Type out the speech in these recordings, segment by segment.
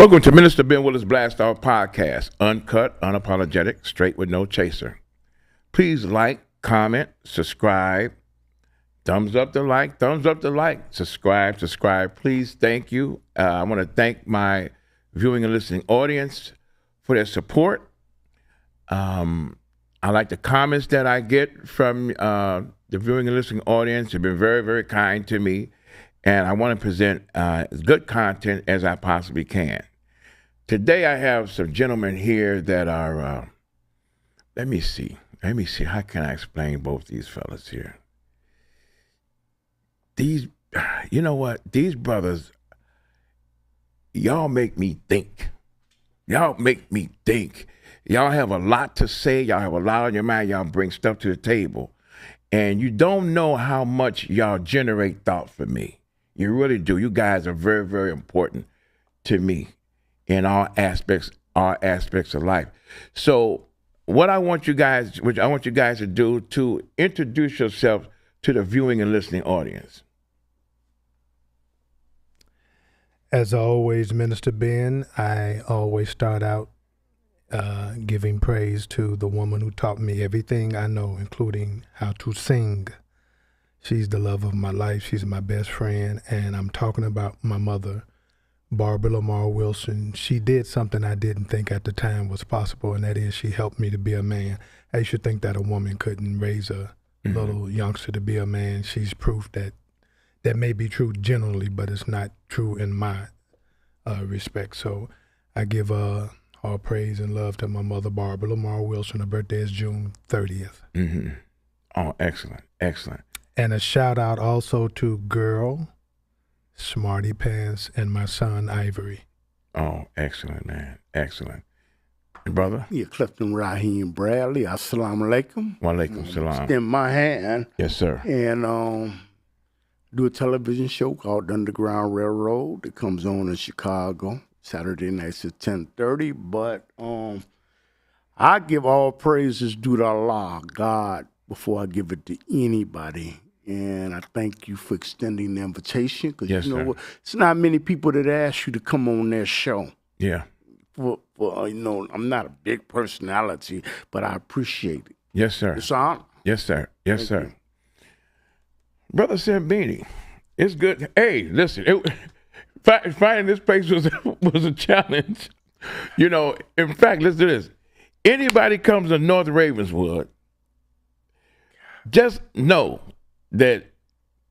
Welcome to Minister Ben Willis Blast Off Podcast. Uncut, unapologetic, straight with no chaser. Please like, comment, subscribe. Thumbs up the like, subscribe. Please, thank you. I want to thank my viewing and listening audience for their support. I like the comments that I get from the viewing and listening audience. They've been very, very kind to me. And I want to present as good content as I possibly can. Today I have some gentlemen here that are, let me see, how can I explain both these fellas here? These, you know what, these brothers, y'all make me think. Y'all have a lot to say. Y'all have a lot on your mind. Y'all bring stuff to the table. And you don't know how much y'all generate thought for me. You really do. You guys are very, very important to me in all aspects of life. So what I want you guys to do to introduce yourself to the viewing and listening audience. As always, Minister Ben, I always start out giving praise to the woman who taught me everything I know, including how to sing. She's the love of my life. She's my best friend. And I'm talking about my mother, Barbara Lamar Wilson. She did something I didn't think at the time was possible, and that is she helped me to be a man. I used to think that a woman couldn't raise a little youngster to be a man. She's proof that that may be true generally, but it's not true in my respect. So I give all praise and love to my mother, Barbara Lamar Wilson. Her birthday is June 30th. Mm-hmm. Oh, excellent. And a shout out also to Girl, Smarty Pants, and my son, Ivory. Oh, excellent, man. Excellent. Brother? Yeah, Clifton Raheem Bradley. Assalamu alaikum. Wa alaikum salam. Extend my hand. Yes, sir. And do a television show called Underground Railroad that comes on in Chicago Saturday nights at 10:30. But I give all praises due to Allah, God, before I give it to anybody. And I thank you for extending the invitation, because yes, you know sir. what? It's not many people that ask you to come on their show. Yeah. For I'm not a big personality, but I appreciate it. Yes, sir. It's on. Yes, sir. Yes, Thank sir. you. Brother Sembene, it's good. Hey, listen, finding this place was a challenge. You know, in fact, listen to this. Anybody comes to North Ravenswood, just know that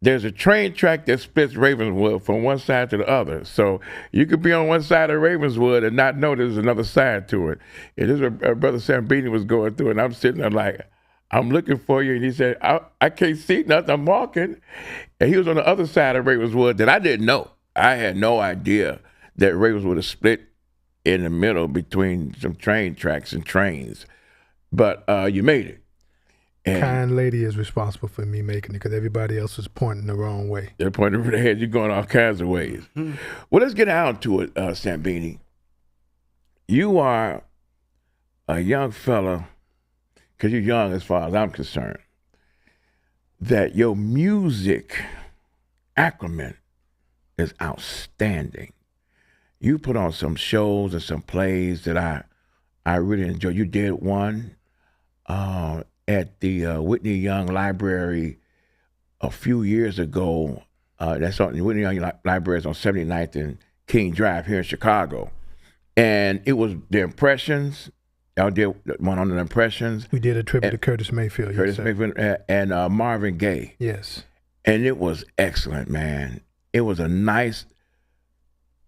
there's a train track that splits Ravenswood from one side to the other. So you could be on one side of Ravenswood and not know there's another side to it. And this is what Brother Sembene was going through, and I'm sitting there like, I'm looking for you. And he said, I can't see nothing. I'm walking. And he was on the other side of Ravenswood that I didn't know. I had no idea that Ravenswood is split in the middle between some train tracks and trains. But you made it. And kind lady is responsible for me making it, because everybody else is pointing the wrong way. they're pointing over their head. You're going all kinds of ways. Mm-hmm. Well, let's get down to it, Sembene. You are a young fella, because you're young as far as I'm concerned, that your music acumen is outstanding. You put on some shows and some plays that I really enjoy. You did one at the Whitney Young Library a few years ago. That's on the Whitney Young Library is on 79th and King Drive here in Chicago. And it was the Impressions. Y'all did one on the Impressions. We did a tribute to Curtis Mayfield. Curtis Mayfield and Marvin Gaye. Yes. And it was excellent, man. It was a nice,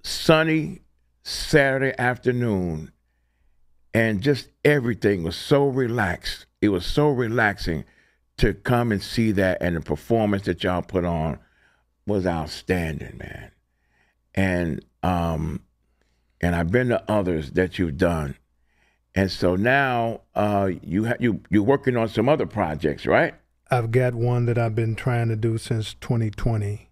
sunny Saturday afternoon. And just everything was so relaxed. It was so relaxing to come and see that, and the performance that y'all put on was outstanding, man. And I've been to others that you've done, and so now you're working on some other projects, right? I've got one that I've been trying to do since 2020,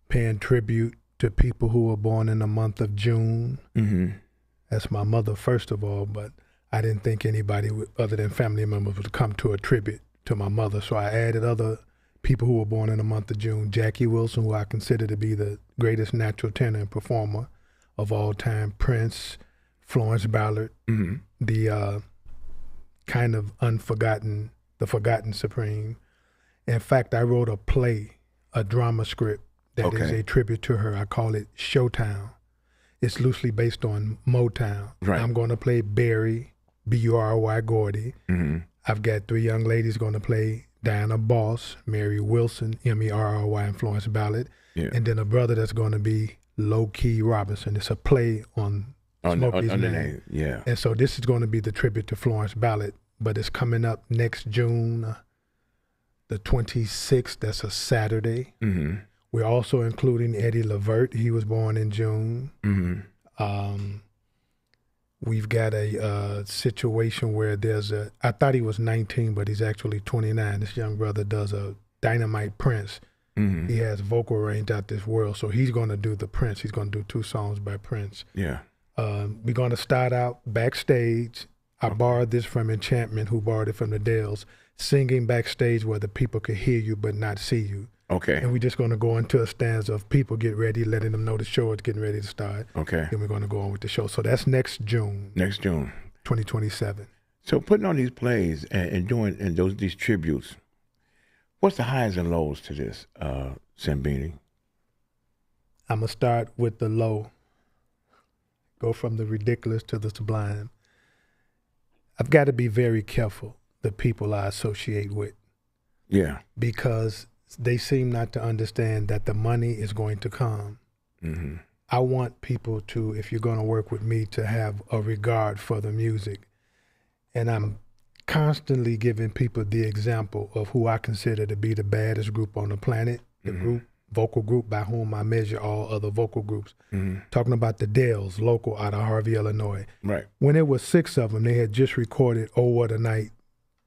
paying tribute to people who were born in the month of June. Mm-hmm. That's my mother, first of all, but I didn't think anybody other than family members would come to a tribute to my mother. So I added other people who were born in the month of June. Jackie Wilson, who I consider to be the greatest natural tenor and performer of all time, Prince, Florence Ballard, the kind of unforgotten, the forgotten Supreme. In fact, I wrote a play, a drama script that is a tribute to her. I call it Showtown. It's loosely based on Motown. Right. I'm going to play Barry, B-U-R-Y, Gordy. I've got 3 young ladies going to play Diana Boss, Mary Wilson, M-E-R-R-Y, and Florence Ballard. Yeah. And then a brother that's going to be Low Key Robinson. It's a play on Smokey's name. Yeah. And so this is going to be the tribute to Florence Ballard, but it's coming up next June, the 26th. That's a Saturday. We're also including Eddie Levert. He was born in June. We've got a situation where I thought he was 19, but he's actually 29. This young brother does a Dynamite Prince. He has vocal range out this world, so he's going to do the Prince. He's going to do 2 songs by Prince. Yeah. We're going to start out backstage. I borrowed this from Enchantment, who borrowed it from the Dells, singing backstage where the people could hear you but not see you. Okay. And we're just going to go into a stanza of people get ready, letting them know the show is getting ready to start. Okay. Then we're going to go on with the show. So that's next June. Next June. 2027. So putting on these plays and doing these tributes, what's the highs and lows to this, Sembene? I'm going to start with the low. Go from the ridiculous to the sublime. I've got to be very careful the people I associate with. Yeah. Because they seem not to understand that the money is going to come. I want people to, if you're going to work with me, to have a regard for the music. And I'm constantly giving people the example of who I consider to be the baddest group on the planet, the vocal group by whom I measure all other vocal groups. Talking about the Dells, local out of Harvey, Illinois. Right. When it was 6 of them, they had just recorded Oh What a Night,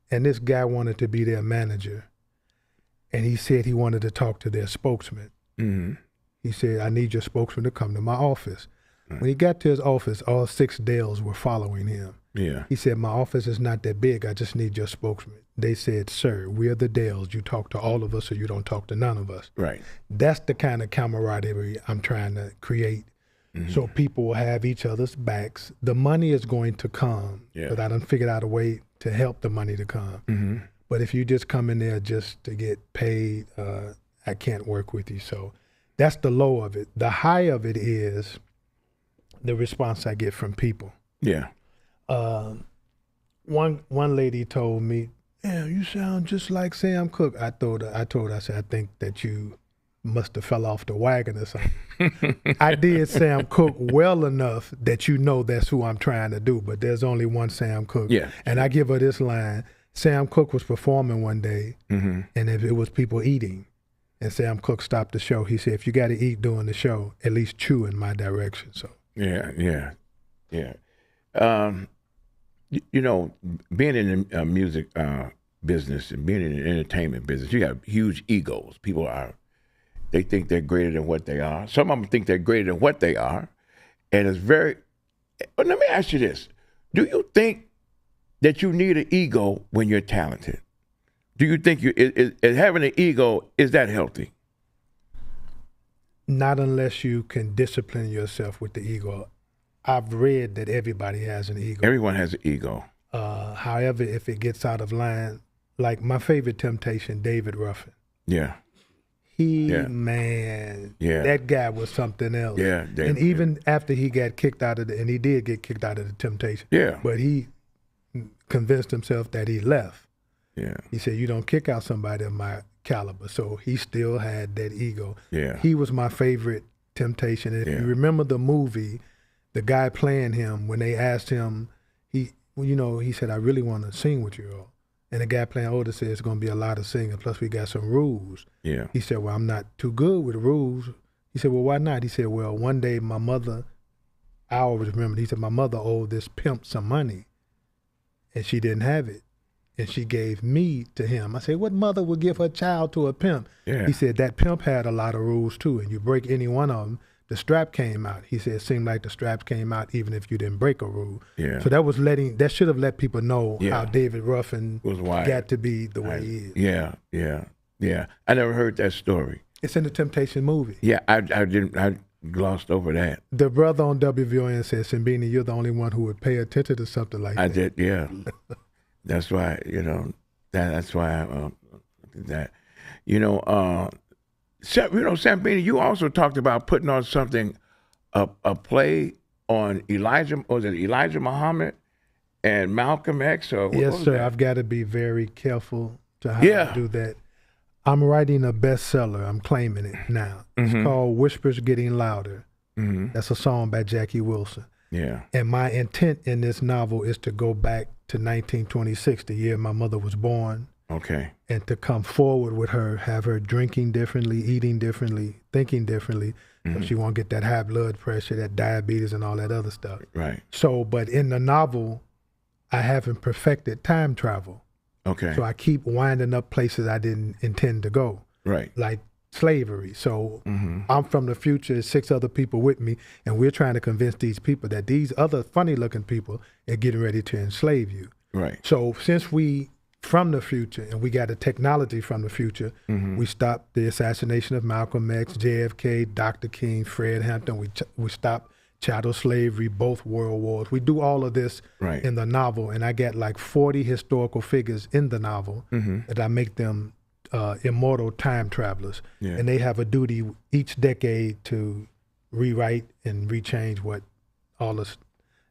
and this guy wanted to be their manager. And he said he wanted to talk to their spokesman. He said, I need your spokesman to come to my office. When he got to his office, all 6 Dells were following him. Yeah. He said, my office is not that big. I just need your spokesman. They said, sir, we're the Dells. You talk to all of us or you don't talk to none of us. Right. That's the kind of camaraderie I'm trying to create. So people will have each other's backs. The money is going to come. Yeah. But I done figured out a way to help the money to come. But if you just come in there just to get paid, I can't work with you. So that's the low of it. The high of it is the response I get from people. Yeah. One lady told me, "Yeah, you sound just like Sam Cooke." I told her, I said, I think that you must have fell off the wagon or something. I did Sam Cooke well enough that you know that's who I'm trying to do, but there's only one Sam Cooke. Yeah. And I give her this line. Sam Cooke was performing one day, and if it was people eating, and Sam Cooke stopped the show. He said, if you got to eat during the show, at least chew in my direction. So Yeah. You know, being in the music business and being in the entertainment business, you have huge egos. People they think they're greater than what they are. Some of them think they're greater than what they are. And it's very, but let me ask you this. Do you think that you need an ego when you're talented? Do you think having an ego, is that healthy? Not unless you can discipline yourself with the ego. I've read that everybody has an ego. Everyone has an ego. However, if it gets out of line, like my favorite Temptation, David Ruffin. Yeah. Man, that guy was something else. Yeah. And even after he got kicked out of and he did get kicked out of the Temptation. Yeah. But he convinced himself that he left. Yeah. He said, you don't kick out somebody of my caliber. So he still had that ego. Yeah. He was my favorite Temptation. And if you remember the movie, the guy playing him, when they asked him, he said, I really want to sing with you all. And the guy playing Oda said, it's going to be a lot of singing, plus we got some rules. Yeah. He said, well, I'm not too good with the rules. He said, well, why not? He said, well, one day my mother, I always remember, he said, my mother owed this pimp some money, and she didn't have it. And she gave me to him. I said, what mother would give her child to a pimp? Yeah. He said, that pimp had a lot of rules too, and you break any one of them, the strap came out. He said it seemed like the straps came out even if you didn't break a rule. Yeah. So that should have let people know how David Ruffin got to be the way he is. Yeah. I never heard that story. It's in the Temptation movie. Yeah, I didn't. glossed over that. The brother on WVON said, Sembene, you're the only one who would pay attention to something like that. I did, yeah. That's why, that's why I did that. Sembene, you also talked about putting on something, a play on Elijah Muhammad and Malcolm X? Or yes, sir. I've got to be very careful to how I do that. I'm writing a bestseller. I'm claiming it now. It's called Whispers Getting Louder. That's a song by Jackie Wilson. Yeah. And my intent in this novel is to go back to 1926, the year my mother was born. Okay. And to come forward with her, have her drinking differently, eating differently, thinking differently, so she won't get that high blood pressure, that diabetes, and all that other stuff. Right. So, but in the novel, I haven't perfected time travel. Okay. So I keep winding up places I didn't intend to go. Right. Like slavery. So I'm from the future, 6 other people with me, and we're trying to convince these people that these other funny-looking people are getting ready to enslave you. Right. So since we from the future and we got a technology from the future, we stopped the assassination of Malcolm X, JFK, Dr. King, Fred Hampton. We stopped chattel slavery, both world wars. We do all of this in the novel, and I get like 40 historical figures in the novel that I make them immortal time travelers. Yeah. And they have a duty each decade to rewrite and rechange what all this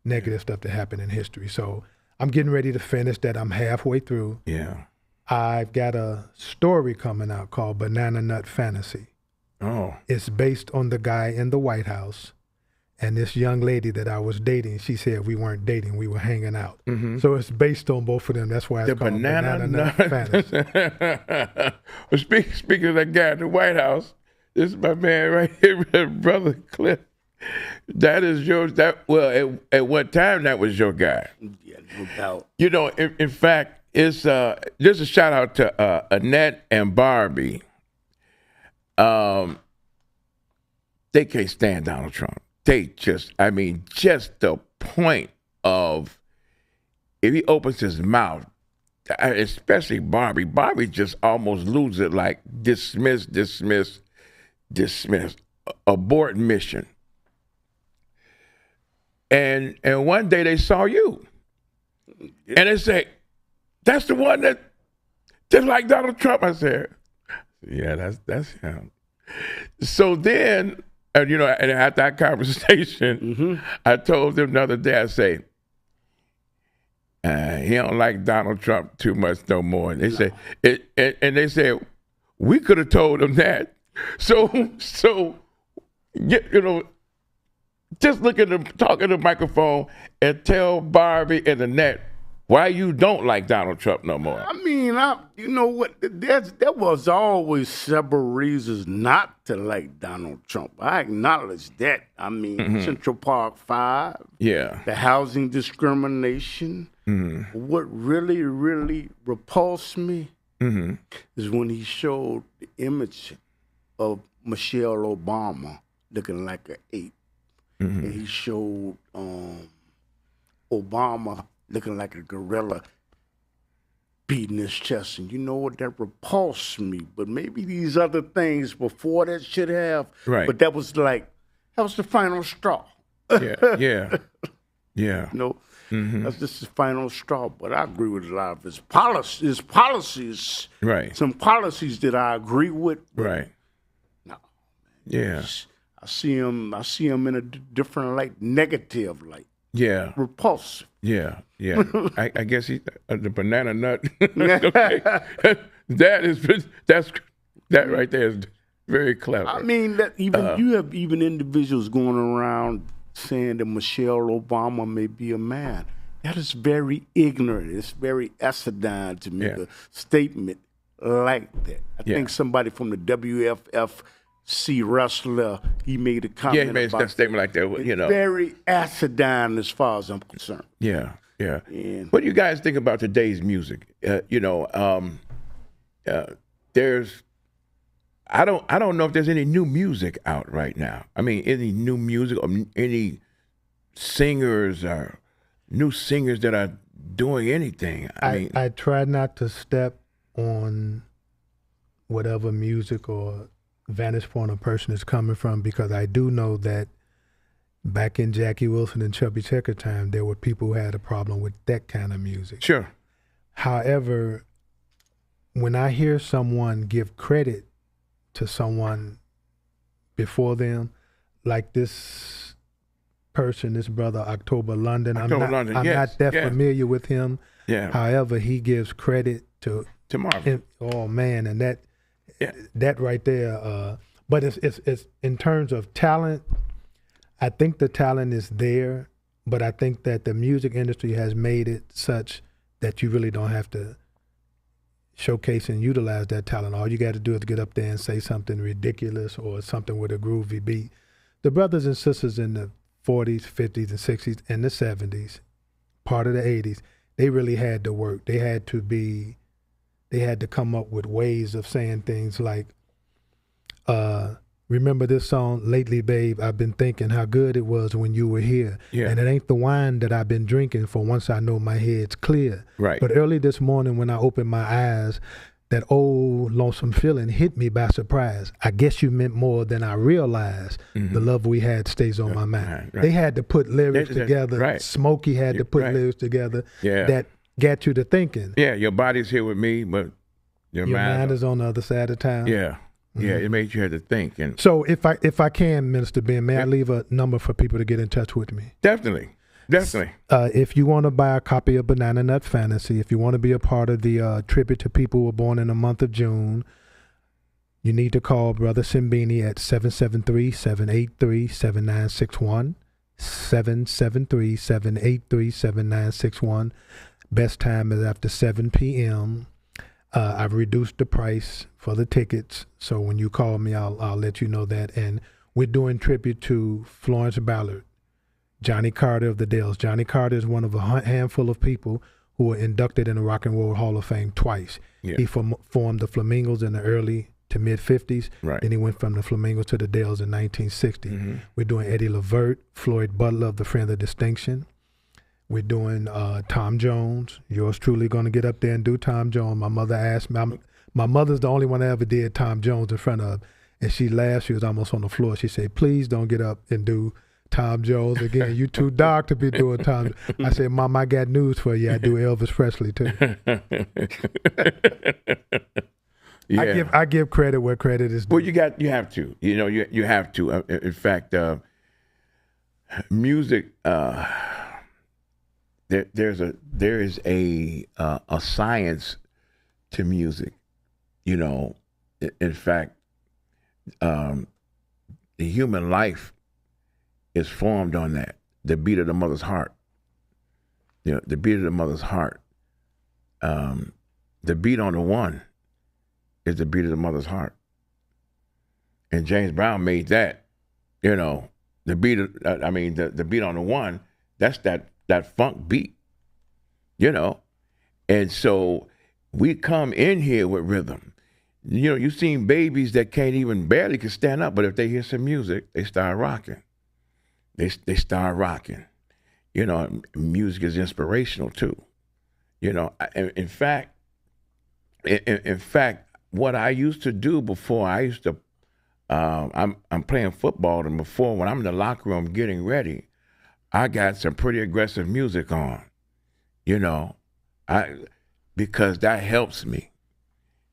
negative stuff that happened in history. So I'm getting ready to finish that. I'm halfway through. Yeah. I've got a story coming out called Banana Nut Fantasy. Oh. It's based on the guy in the White House and this young lady that I was dating. She said we weren't dating, we were hanging out. So it's based on both of them. That's why it's called Banana Nut Fantasy. Well, speaking of that guy in the White House, this is my man right here, Brother Cliff. That is yours. At what time that was your guy? Yeah, no doubt. In fact, it's just a shout out to Annette and Barbie. They can't stand Donald Trump. They just the point of if he opens his mouth, especially Barbie just almost loses it, like dismiss, abort mission. And one day they saw you, and they say, "That's the one that just like Donald Trump." I said, "Yeah, that's him." So then, and after that conversation, I told them the other day, I say, "He don't like Donald Trump too much no more." And they say, and they said, "We could have told him that." So just look at them, talk at the microphone, and tell Barbie and Annette why you don't like Donald Trump no more. I mean, you know what? There was always several reasons not to like Donald Trump. I acknowledge that. I mean, Central Park 5, the housing discrimination. What really, really repulsed me is when he showed the image of Michelle Obama looking like an ape. And he showed Obama looking like a gorilla beating his chest. And you know what? That repulsed me. But maybe these other things before that should have. Right. But that was the final straw. Yeah. That's just the final straw. But I agree with a lot of his policies. Right. Some policies that I agree with. Right. No. Yeah. I see him in a different light, negative light. Yeah. Repulsive. Yeah. I guess he the banana nut. Okay. That right there is very clever. I mean, that even you have individuals going around saying that Michelle Obama may be a man. That is very ignorant. It's very acidine to make a statement like that. I think somebody from the WFFC wrestler, he made a comment. Yeah, he made a statement like that. Very acidine as far as I'm concerned. Yeah. What do you guys think about today's music? There's, I don't know if there's any new music out right now. I mean, any new music or any singers or new singers that are doing anything. I try not to step on whatever music or vantage point a person is coming from, because I do know that back in Jackie Wilson and Chubby Checker time, there were people who had a problem with that kind of music. Sure. However, when I hear someone give credit to someone before them, like this person, this brother October London, I'm not that familiar with him. Yeah. However, he gives credit to Marvin. Oh man, and that right there. But it's in terms of talent, I think the talent is there, but I think that the music industry has made it such that you really don't have to showcase and utilize that talent. All you got to do is get up there and say something ridiculous or something with a groovy beat. The brothers and sisters in the 40s, 50s, and 60s, and the 70s, part of the 80s, they really had to work. They had to come up with ways of saying things like, remember this song, Lately Babe, I've been thinking how good it was when you were here. Yeah. And it ain't the wine that I've been drinking, for once I know my head's clear. Right. But early this morning when I opened my eyes, that old lonesome feeling hit me by surprise. I guess you meant more than I realized. Mm-hmm. The love we had stays on my mind. Right. They had to put lyrics together. Right. Smokey had to put lyrics together that got you to thinking. Yeah, your body's here with me, but your mind is on the other side of town. Yeah. Yeah, it made you have to think. And so if I can, Minister Ben, may I leave a number for people to get in touch with me? Definitely. If you want to buy a copy of Banana Nut Fantasy, if you want to be a part of the tribute to people who were born in the month of June, you need to call Brother Sembene at 773-783-7961, 773-783-7961. Best time is after 7 p.m. I've reduced the price for the tickets, so when you call me, I'll let you know that. And we're doing tribute to Florence Ballard, Johnny Carter of the Dells. Johnny Carter is one of a handful of people who were inducted in the Rock and Roll Hall of Fame twice. Yeah. He formed the Flamingos in the early to mid 50s. Right. Then he went from the Flamingos to the Dells in 1960. Mm-hmm. We're doing Eddie Levert, Floyd Butler of the Friend of Distinction. We're doing Tom Jones. Yours truly going to get up there and do Tom Jones. My mother asked me. My mother's the only one that ever did Tom Jones in front of, and she laughed. She was almost on the floor. She said, "Please don't get up and do Tom Jones again. You too dark to be doing Tom." I said, "Mom, I got news for you. I do Elvis Presley too." Yeah. I give credit where credit is due. Well, you have to. You have to. In fact, music. There is a science to music. In fact, the human life is formed on that, the beat of the mother's heart. The beat of the mother's heart. The beat on the one is the beat of the mother's heart. And James Brown made that, the beat of, the beat on the one, that's that funk beat, And so we come in here with rhythm. You've seen babies that barely can stand up, but if they hear some music, they start rocking. They start rocking. Music is inspirational too. In fact, what I used to do before, I'm playing football, and before, when I'm in the locker room getting ready, I got some pretty aggressive music on, because that helps me.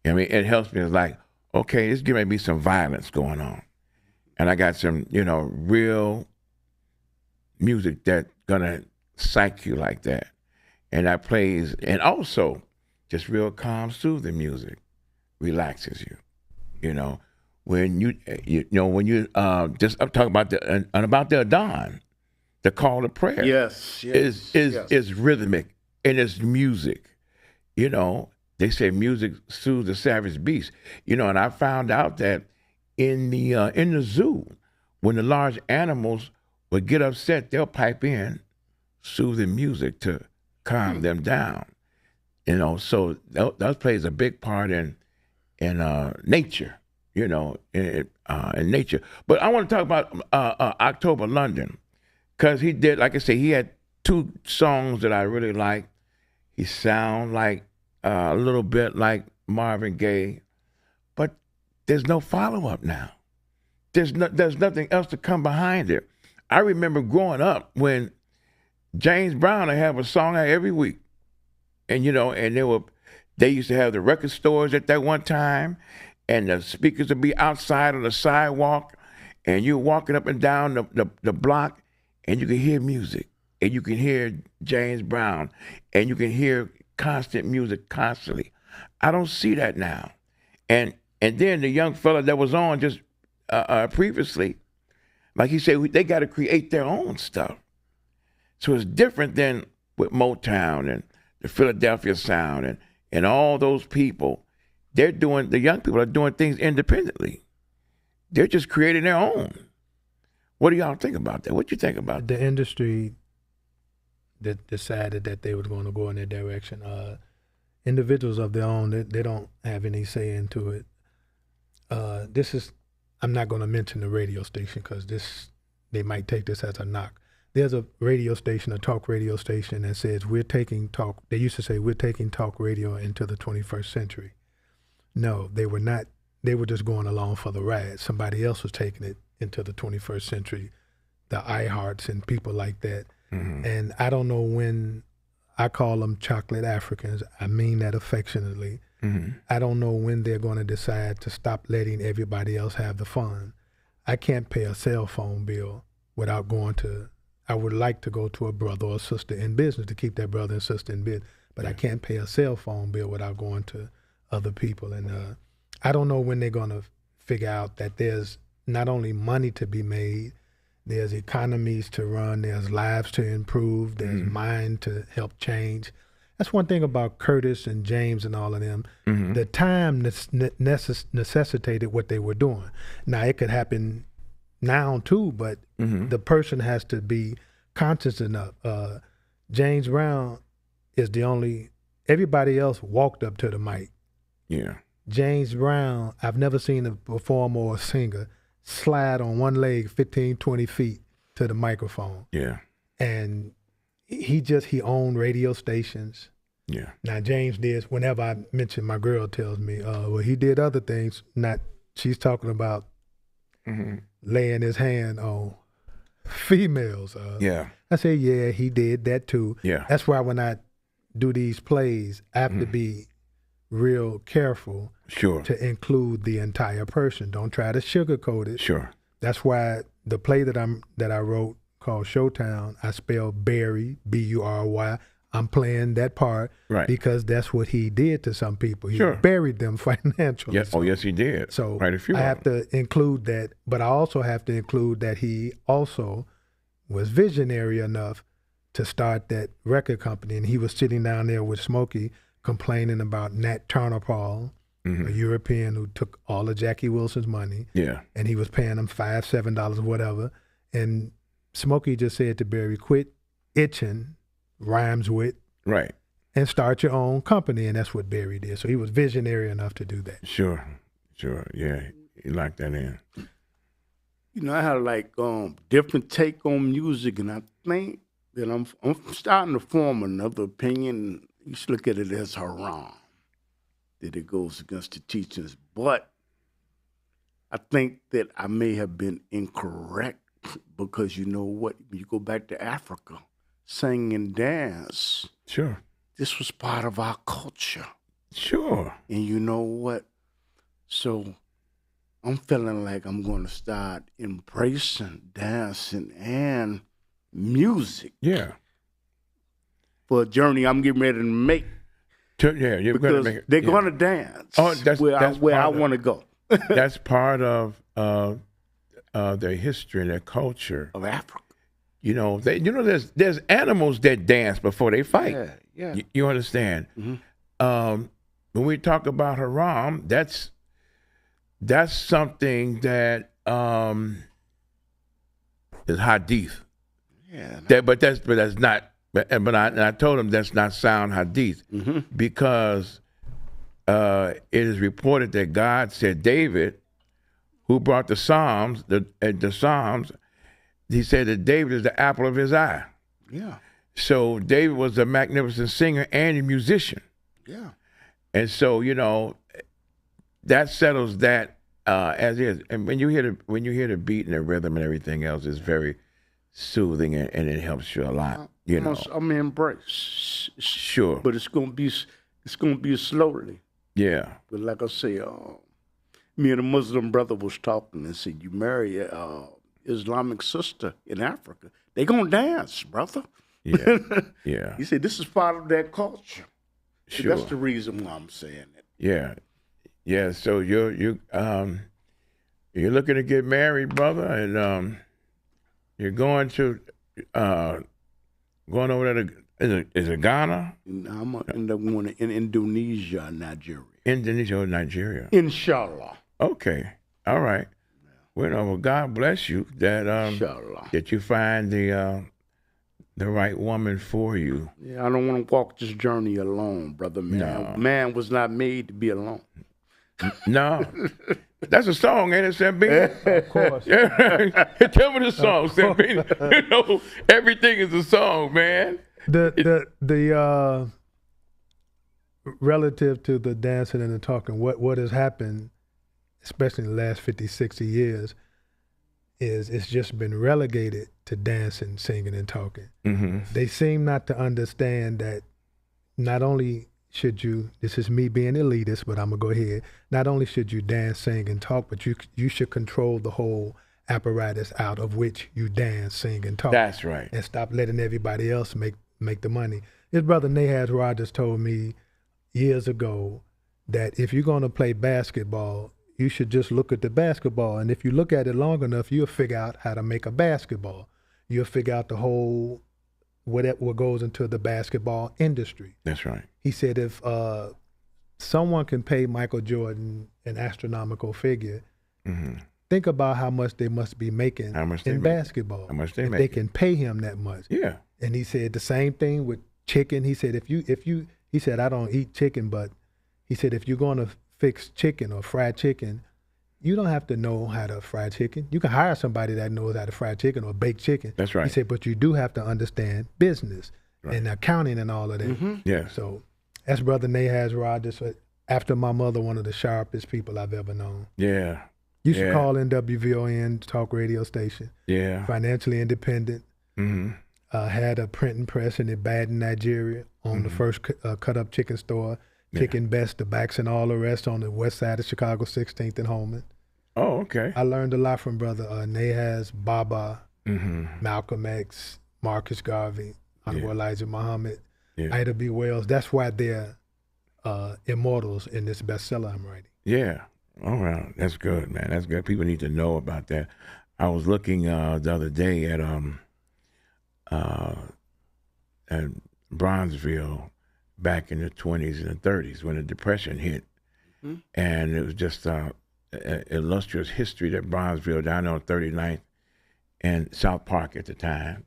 It helps me. It's like, okay, there's going to be some violence going on. And I got some, real music that's going to psych you like that. And that plays, and also just real calm, soothing music relaxes you. When you just I'm talking about the Adon. The call to prayer is rhythmic, and it's music. They say music soothes the savage beast. And I found out that in the zoo, when the large animals would get upset, they'll pipe in soothing music to calm them down. So that plays a big part in nature. In nature. But I want to talk about October London. Because he did, like I say, he had two songs that I really like. He sound like a little bit like Marvin Gaye, but there's no follow-up now. There's nothing else to come behind it. I remember growing up when James Brown would have a song out every week. And, and they used to have the record stores at that one time, and the speakers would be outside on the sidewalk, and you're walking up and down the block, and you can hear music, and you can hear James Brown, and you can hear constant music constantly. I don't see that now. And then the young fella that was on just previously, like he said, they got to create their own stuff. So it's different than with Motown and the Philadelphia Sound and all those people. The young people are doing things independently. They're just creating their own. What do y'all think about that? What do you think about that? The industry that decided that they were going to go in that direction. Individuals of their own, they don't have any say into it. I'm not going to mention the radio station because they might take this as a knock. There's a radio station, a talk radio station that says we're taking talk. They used to say we're taking talk radio into the 21st century. No, they were not. They were just going along for the ride. Somebody else was taking it into the 21st century, the iHearts and people like that. Mm-hmm. And I don't know when I call them chocolate Africans. I mean that affectionately. Mm-hmm. I don't know when they're going to decide to stop letting everybody else have the fun. I can't pay a cell phone bill without going to, I would like to go to a brother or sister in business to keep that brother and sister in business, but I can't pay a cell phone bill without going to other people. And I don't know when they're going to figure out that there's not only money to be made, there's economies to run, there's lives to improve, there's mind to help change. That's one thing about Curtis and James and all of them. Mm-hmm. The time necessitated what they were doing. Now, it could happen now too, but the person has to be conscious enough. James Brown is the only, everybody else walked up to the mic. Yeah. James Brown, I've never seen a performer or a singer slide on one leg 15, 20 feet to the microphone. Yeah. And he owned radio stations. Yeah. Now, James did, whenever I mention, my girl tells me, well, he did other things. She's talking about laying his hand on females. Yeah. I say, yeah, he did that too. Yeah. That's why when I do these plays, I have to be real careful to include the entire person. Don't try to sugarcoat it. Sure. That's why the play that I wrote called Showtown, I spelled Bury, B-U-R-Y. I'm playing that part because that's what he did to some people. He buried them financially. Yes. Oh, yes, he did. So quite a few. I have to include that, but I also have to include that he also was visionary enough to start that record company, and he was sitting down there with Smokey complaining about Nat Turner Paul, a European who took all of Jackie Wilson's money. Yeah. And he was paying them $5, $7 or whatever. And Smokey just said to Barry, quit itching, rhymes with, and start your own company. And that's what Barry did. So he was visionary enough to do that. Sure. Yeah, he locked that in. You know, I had like different take on music, and I think that I'm starting to form another opinion. You should look at it as haram, that it goes against the teachings. But I think that I may have been incorrect because you know what? When you go back to Africa, sing and dance. Sure. This was part of our culture. Sure. And you know what? So I'm feeling like I'm going to start embracing dancing and music. Yeah. For a journey I'm getting ready to make. Yeah, you're going to make it. They're going to dance. Oh, that's where I want to go. That's part of their history and their culture of Africa. You know, there's animals that dance before they fight. Yeah. You understand? Mm-hmm. When we talk about haram, that's something that is hadith. Yeah. But I told him that's not sound hadith because it is reported that God said David, who brought the Psalms, he said that David is the apple of his eye. Yeah. So David was a magnificent singer and a musician. Yeah. And so, that settles that as is. And when you hear the beat and the rhythm and everything else, it's very soothing and it helps you a lot. You know, I'm embrace. sure. But it's gonna be slowly. Yeah. But like I say, me and a Muslim brother was talking and said, you marry a Islamic sister in Africa, they gonna dance, brother. Yeah. Yeah. He said this is part of their culture. Sure. That's the reason why I'm saying it. Yeah. Yeah. So you're looking to get married, brother, and you're going over there to is it Ghana? And I'm gonna end up going in Indonesia, Nigeria. Indonesia or Nigeria? Inshallah. Okay. All right. Well, God bless you that Inshallah. that you find the right woman for you. Yeah, I don't want to walk this journey alone, brother. Man, No. Man was not made to be alone. No. That's a song, ain't it, Sembene? Of course. Yeah. Tell me the song, Sembene. You know, everything is a song, man. The relative to the dancing and the talking, what has happened, especially in the last 50, 60 years, is it's just been relegated to dancing, singing, and talking. Mm-hmm. They seem not to understand that not only should you, this is me being elitist, but I'm going to go ahead, not only should you dance, sing, and talk, but you should control the whole apparatus out of which you dance, sing, and talk. That's right. And stop letting everybody else make the money. His brother Nathanyahu Rogers told me years ago that if you're going to play basketball, you should just look at the basketball. And if you look at it long enough, you'll figure out how to make a basketball. You'll figure out the whole, what goes into the basketball industry. That's right. He said if someone can pay Michael Jordan an astronomical figure, Mm-hmm. think about how much they must be making in basketball. How much they if make. they can pay him that much. Yeah. And he said the same thing with chicken. He said he said I don't eat chicken, but he said if you're going to fix chicken or fried chicken, you don't have to know how to fry chicken. You can hire somebody that knows how to fry chicken or bake chicken. That's right. He said, but you do have to understand business and accounting and all of that. Mm-hmm. Yeah. So that's Brother Nathanyahu Rogers. After my mother, one of the sharpest people I've ever known. Yeah. You should call in WVON talk radio station. Yeah. Financially independent. Mm-hmm. Had a printing press in Ibadan, Nigeria, on the first cut-up chicken store. Chicken Best, the Backs, and all the rest on the west side of Chicago, 16th and Holman. Oh, okay. I learned a lot from Brother Nahaz, Baba, Mm-hmm. Malcolm X, Marcus Garvey, Honorable Elijah Muhammad, Yeah. Ida B. Wells. That's why they're immortals in this bestseller I'm writing. Yeah. All right. That's good, man. That's good. People need to know about that. I was looking the other day at Bronzeville back in the 20s and the 30s when the Depression hit. Mm-hmm. And it was just an illustrious history that Bronzeville, down on 39th and South Park at the time,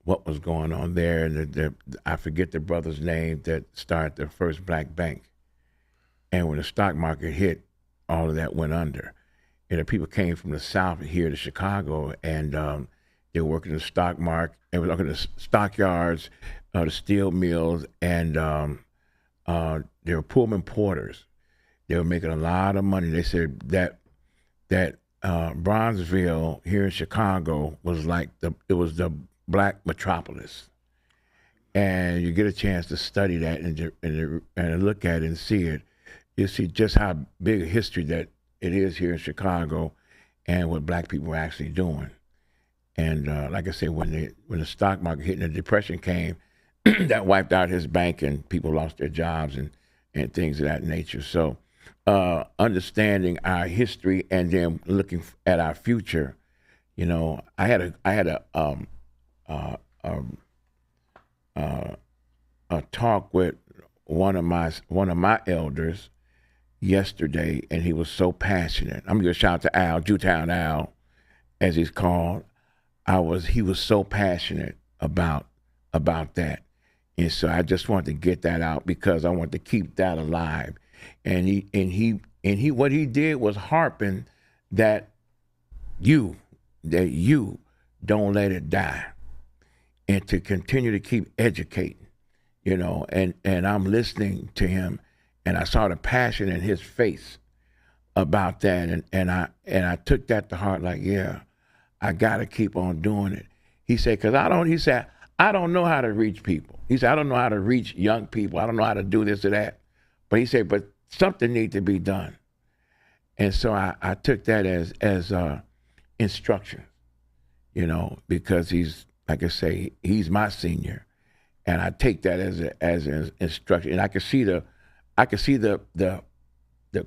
what was going on there. And I forget the brother's name that started the first black bank. And when the stock market hit, all of that went under. And the people came from the South here to Chicago, and they were working the stock market, and were working the stockyards, the steel mills, and they were Pullman porters. They were making a lot of money. They said that Bronzeville here in Chicago was like it was the black metropolis. And you get a chance to study that and look at it and see it. You see just how big a history that it is here in Chicago, and what black people are actually doing. And like I said, when the stock market hit and the Depression came, that wiped out his bank, and people lost their jobs and things of that nature. So understanding our history and then looking at our future, you know, I had a talk with one of my elders yesterday, and he was so passionate. I'm gonna shout out to Al, Jewtown Al, as he's called. He was so passionate about that. And so I just wanted to get that out because I want to keep that alive. And he what he did was harping that you don't let it die, and to continue to keep educating, you know, and I'm listening to him, and I saw the passion in his face about that, and I took that to heart. Like, yeah, I got to keep on doing it. He said, because I don't know how to reach people. He said, I don't know how to reach young people. I don't know how to do this or that. But he said, but something needs to be done. And so I took that as instruction, you know, because he's, like I say, he's my senior, and I take that as an instruction. And I could see the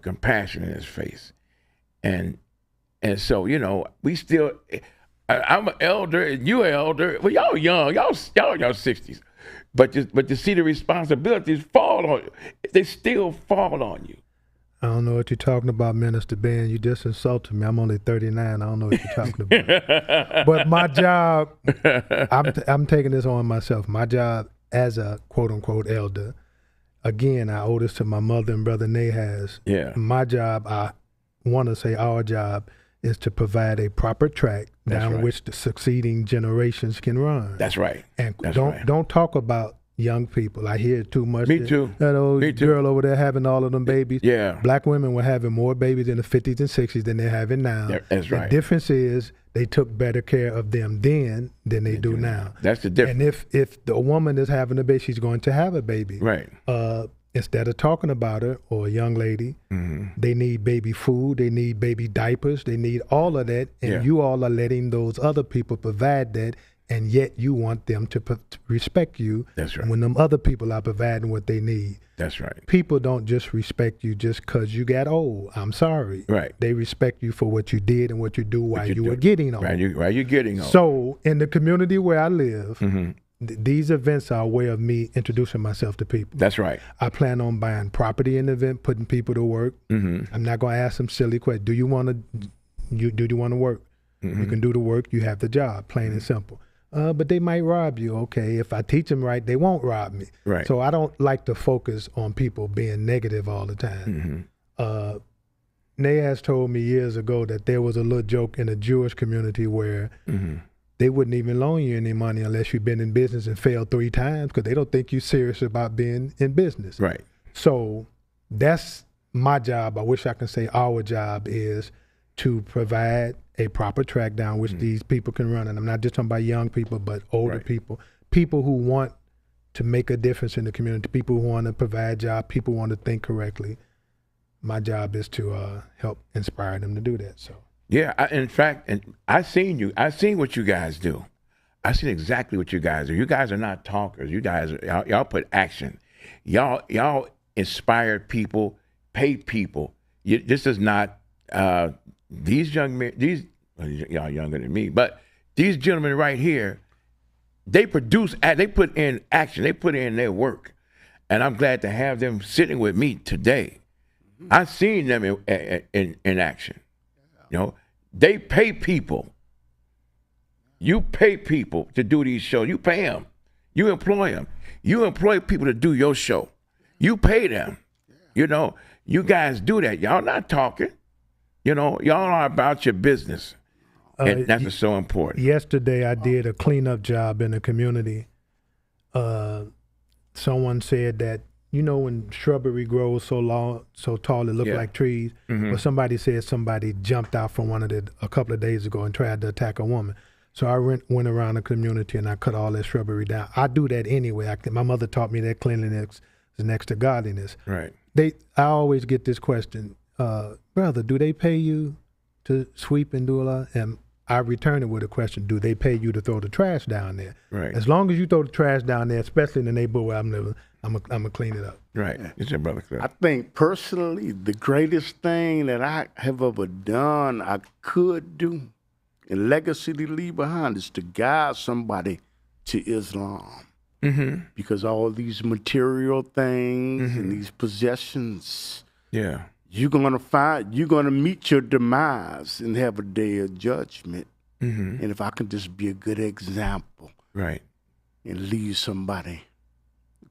compassion in his face, and so, you know, we still. I'm an elder, and you're an elder. Well, y'all young, y'all in your 60s, but to see the responsibilities fall on you, they still fall on you. I don't know what you're talking about, Minister Ben. You just insulted me. I'm only 39. I don't know what you're talking about. But my job, I'm taking this on myself. My job as a quote-unquote elder, again, I owe this to my mother and brother Nahaz. Yeah. My job, I want to say our job, is to provide a proper track down which the succeeding generations can run. That's right. And don't talk about young people. I hear it too much. Me too. That old Me too. girl over there having all of them babies. Yeah. Black women were having more babies in the 50s and 60s than they're having now. That's right. The difference is they took better care of them then than they do now. That's the difference. And if the woman is having a baby, she's going to have a baby. Right. Instead of talking about her or a young lady, they need baby food, they need baby diapers, they need all of that, and you all are letting those other people provide that, and yet you want them to respect you. That's right. When them other people are providing what they need. That's right. People don't just respect you just because you got old. I'm sorry. Right. They respect you for what you did and what you do while you were getting old. While you're getting old. So in the community where I live, these events are a way of me introducing myself to people. That's right. I plan on buying property in the event, putting people to work. I'm not going to ask them silly questions. Do you want to work? You can do the work. You have the job, plain and simple. But they might rob you. Okay, if I teach them right, they won't rob me. Right. So I don't like to focus on people being negative all the time. Nahaz told me years ago that there was a little joke in the Jewish community where they wouldn't even loan you any money unless you've been in business and failed 3 times because they don't think you're serious about being in business. Right. So that's my job. I wish I can say our job is to provide a proper track down which these people can run. And I'm not just talking about young people, but older people who want to make a difference in the community, people who want to provide jobs, people who want to think correctly. My job is to help inspire them to do that. So. Yeah, in fact, I seen what you guys do. I seen exactly what you guys do. You guys are not talkers. You guys, y'all put action. Y'all inspire people, pay people. This is not these young men. Y'all younger than me, but these gentlemen right here, they produce. They put in action. They put in their work, and I'm glad to have them sitting with me today. I've seen them in action. You know, they pay people. You pay people to do these shows. You pay them. You employ them. You employ people to do your show. You pay them. You know, you guys do that. Y'all not talking. You know, y'all are about your business. And that's what's so important. Yesterday, I did a cleanup job in the community. Someone said that, you know, when shrubbery grows so tall, it looks like trees. But somebody said somebody jumped out from a couple of days ago and tried to attack a woman. So I went around the community and I cut all that shrubbery down. I do that anyway. My mother taught me that cleanliness is next to godliness. Right. I always get this question, brother, do they pay you to sweep and do a lot? And I return it with a question, do they pay you to throw the trash down there? Right. As long as you throw the trash down there, especially in the neighborhood where I'm living, I'm gonna clean it up. Right. It's your brother, Cliff. I think personally, the greatest thing that I have ever done, I could do, and legacy to leave behind is to guide somebody to Islam. Because all these material things and these possessions, you're gonna meet your demise and have a day of judgment. And if I can just be a good example, right, and lead somebody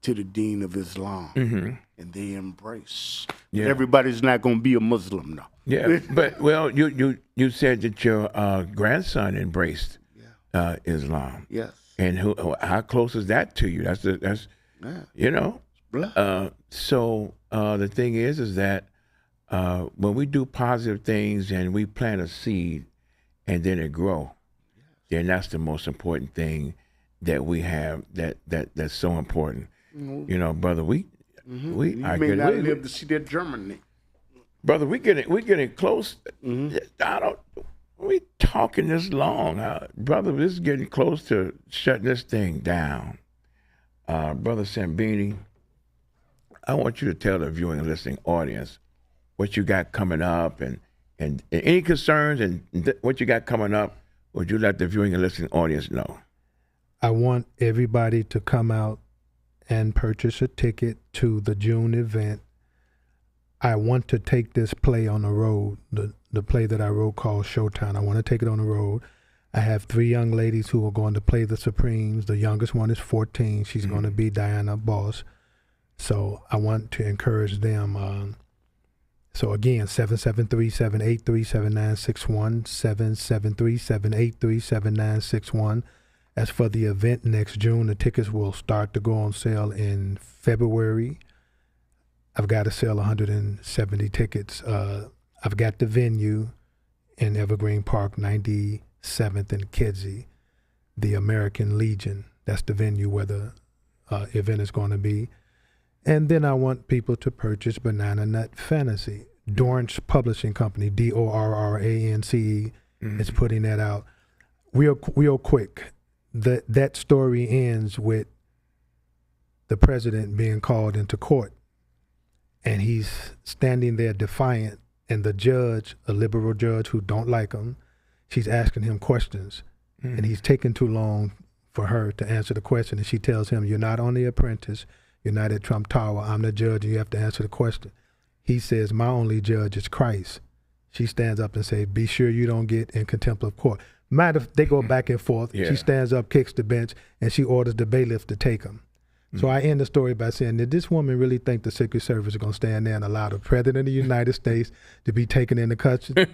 to the Deen of Islam, and they embrace. Yeah. Everybody's not gonna be a Muslim though. Yeah, but well, you said that your grandson embraced Islam. Yes. And how close is that to you? That's you know. The So the thing is that when we do positive things and we plant a seed and then it grow, then that's the most important thing that we have. That's so important. You know, brother. We you may not live to see that Germany. Brother, we getting close. We talking this long, brother. This is getting close to shutting this thing down. Brother Sembene, I want you to tell the viewing and listening audience what you got coming up and any concerns and what you got coming up. Would you let the viewing and listening audience know? I want everybody to come out and purchase a ticket to the June event. I want to take this play on the road, the play that I wrote called Showtime. I want to take it on the road. I have 3 young ladies who are going to play the Supremes. The youngest one is 14. She's going to be Diana Boss. So I want to encourage them. So again, 773-783-7961, 773-783-7961. As for the event next June, the tickets will start to go on sale in February. I've got to sell 170 tickets. I've got the venue in Evergreen Park, 97th and Kedzie, the American Legion. That's the venue where the event is going to be. And then I want people to purchase Banana Nut Fantasy. Dorrance Publishing Company, Dorrance, is putting that out. Real quick, that story ends with the president being called into court. And he's standing there defiant, and the judge, a liberal judge who don't like him, she's asking him questions, and he's taking too long for her to answer the question. And she tells him, "You're not on The Apprentice, you're not at Trump Tower, I'm the judge, and you have to answer the question." He says, "My only judge is Christ." She stands up and says, "Be sure you don't get in contempt of court." They go back and forth. Yeah. She stands up, kicks the bench, and she orders the bailiff to take him. So I end the story by saying, did this woman really think the Secret Service is going to stand there and allow the President of the United States to be taken into custody?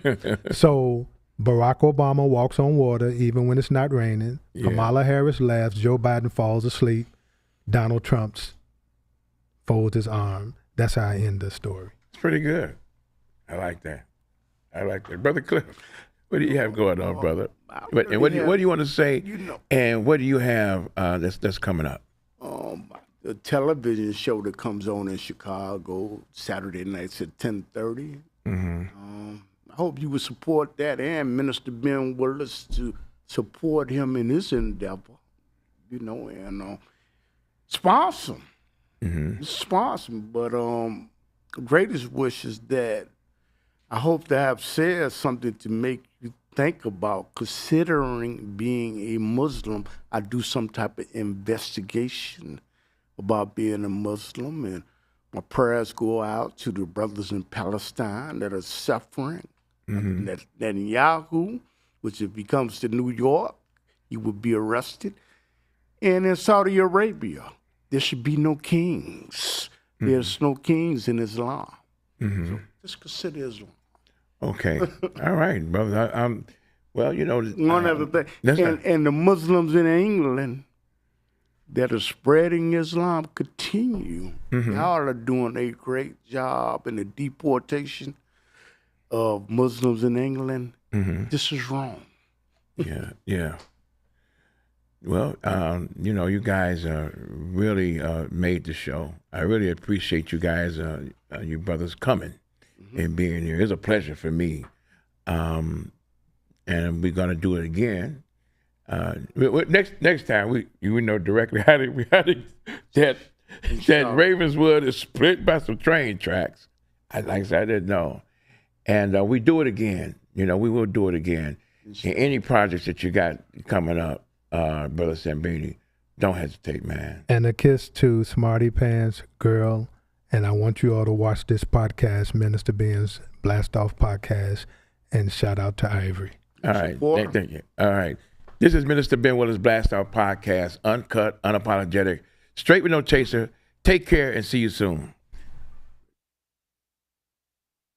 So Barack Obama walks on water even when it's not raining. Yeah. Kamala Harris laughs. Joe Biden falls asleep. Donald Trump folds his arm. That's how I end the story. It's pretty good. I like that. Brother Cliff, what do you have going on, brother? What do you want to say? And what do you have that's coming up? The television show that comes on in Chicago Saturday nights at 10:30. I hope you would support that, and Minister Ben Willis to support him in his endeavor. And sponsor him. Sponsor him. But greatest wish is that I hope to have said something to make you think about considering being a Muslim. I do some type of investigation about being a Muslim, and my prayers go out to the brothers in Palestine that are suffering. Nathanyahu, which if he comes to New York, he would be arrested. And in Saudi Arabia, there should be no kings. There's no kings in Islam. So just consider Islam. Okay. All right, brother. One other thing. And the Muslims in England that are spreading Islam continue. Y'all are doing a great job in the deportation of Muslims in England. This is wrong. Yeah. Well, you guys really made the show. I really appreciate you guys, you brothers, coming and being here. It's a pleasure for me. And we're going to do it again. Next time, we know directly how that Ravenswood is split by some train tracks. Like I said, I didn't know. And we do it again. We will do it again. And any projects that you got coming up, Brother Sembene, don't hesitate, man. And a kiss to Smarty Pants Girl. And I want you all to watch this podcast, Minister Ben's Blast Off Podcast, and shout out to Ivory. All right. Thank you. All right. This is Minister Ben Willis' Blast Off Podcast, uncut, unapologetic, straight with no chaser. Take care and see you soon.